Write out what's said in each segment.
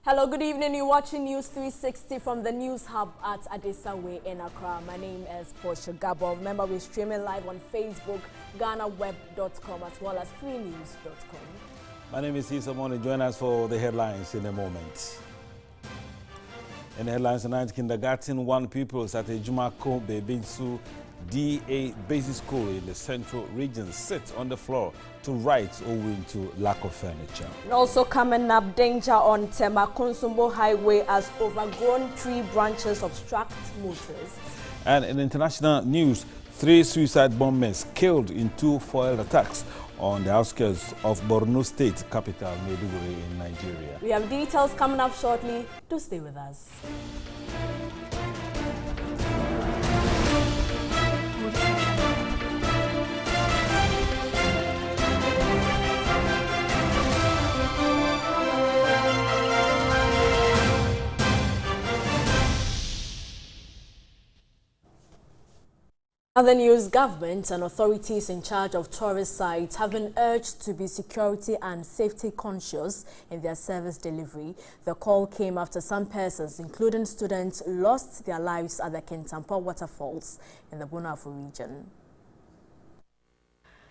Hello, good evening. You're watching News 360 from the News Hub at Adesawe in Accra. My name is Portia Gabo. Remember, we're streaming live on Facebook, GhanaWeb.com, as well as freenews.com. My name is Issa Mone. Join us for the headlines in a moment. In the headlines tonight, kindergarten 1 pupils at a Jumako Bebinsu DA Basic School in the Central Region sit on the floor to write owing to lack of furniture. Also coming up, danger on Tema-Konsumbo Highway as overgrown tree branches obstruct motorists. And in international news, 3 suicide bombers killed in 2 foiled attacks on the outskirts of Borno State capital, Maiduguri, in Nigeria. We have details coming up shortly. Do stay with us. Other news, government and authorities in charge of tourist sites have been urged to be security and safety conscious in their service delivery. The call came after some persons, including students, lost their lives at the Kintampo waterfalls in the Bonafo region.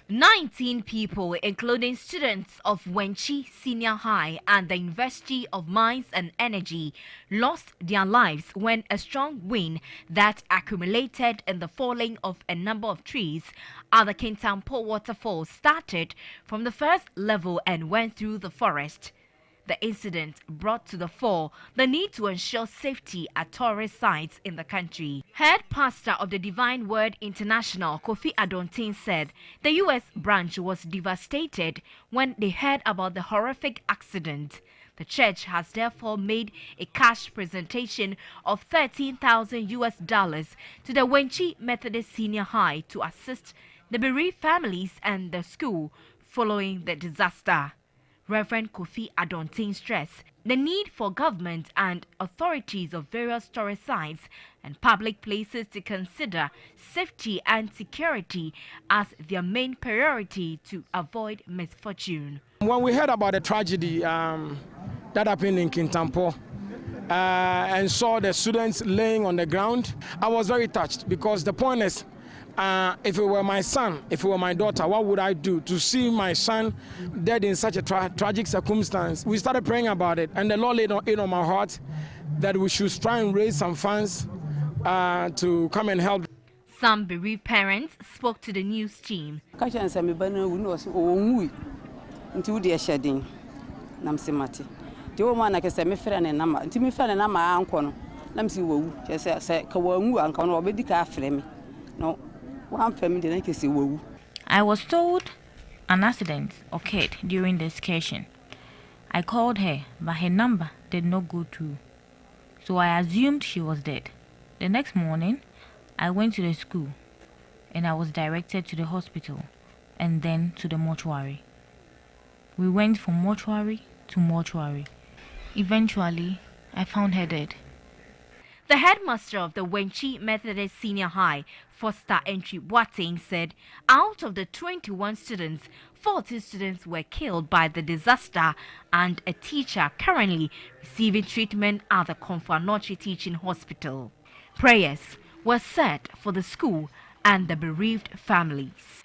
19 people, including students of Wenchi Senior High and the University of Mines and Energy, lost their lives when a strong wind that accumulated in the falling of a number of trees at the Kintampo waterfall started from the first level and went through the forest. The incident brought to the fore the need to ensure safety at tourist sites in the country. Head pastor of the Divine Word International, Kofi Adonteng, said the U.S. branch was devastated when they heard about the horrific accident. The church has therefore made a cash presentation of $13,000 to the Wenchi Methodist Senior High to assist the bereaved families and the school following the disaster. Reverend Kofi Adonteng stressed the need for government and authorities of various tourist sites and public places to consider safety and security as their main priority to avoid misfortune. When we heard about the tragedy that happened in Kintampo and saw the students laying on the ground, I was very touched because the point is, if it were my son, if it were my daughter, what would I do to see my son dead in such a tragic circumstance? We started praying about it, and the Lord laid it on my heart that we should try and raise some funds to come and help. Some bereaved parents spoke to the news team. I was told an accident occurred during the excursion. I called her, but her number did not go through, so I assumed she was dead. The next morning, I went to the school and I was directed to the hospital and then to the mortuary. We went from mortuary to mortuary. Eventually, I found her dead. The headmaster of the Wenchi Methodist Senior High, Foster Entry Boateng, said out of the 21 students, 40 students were killed by the disaster and a teacher currently receiving treatment at the Konfanochi Teaching Hospital. Prayers were said for the school and the bereaved families.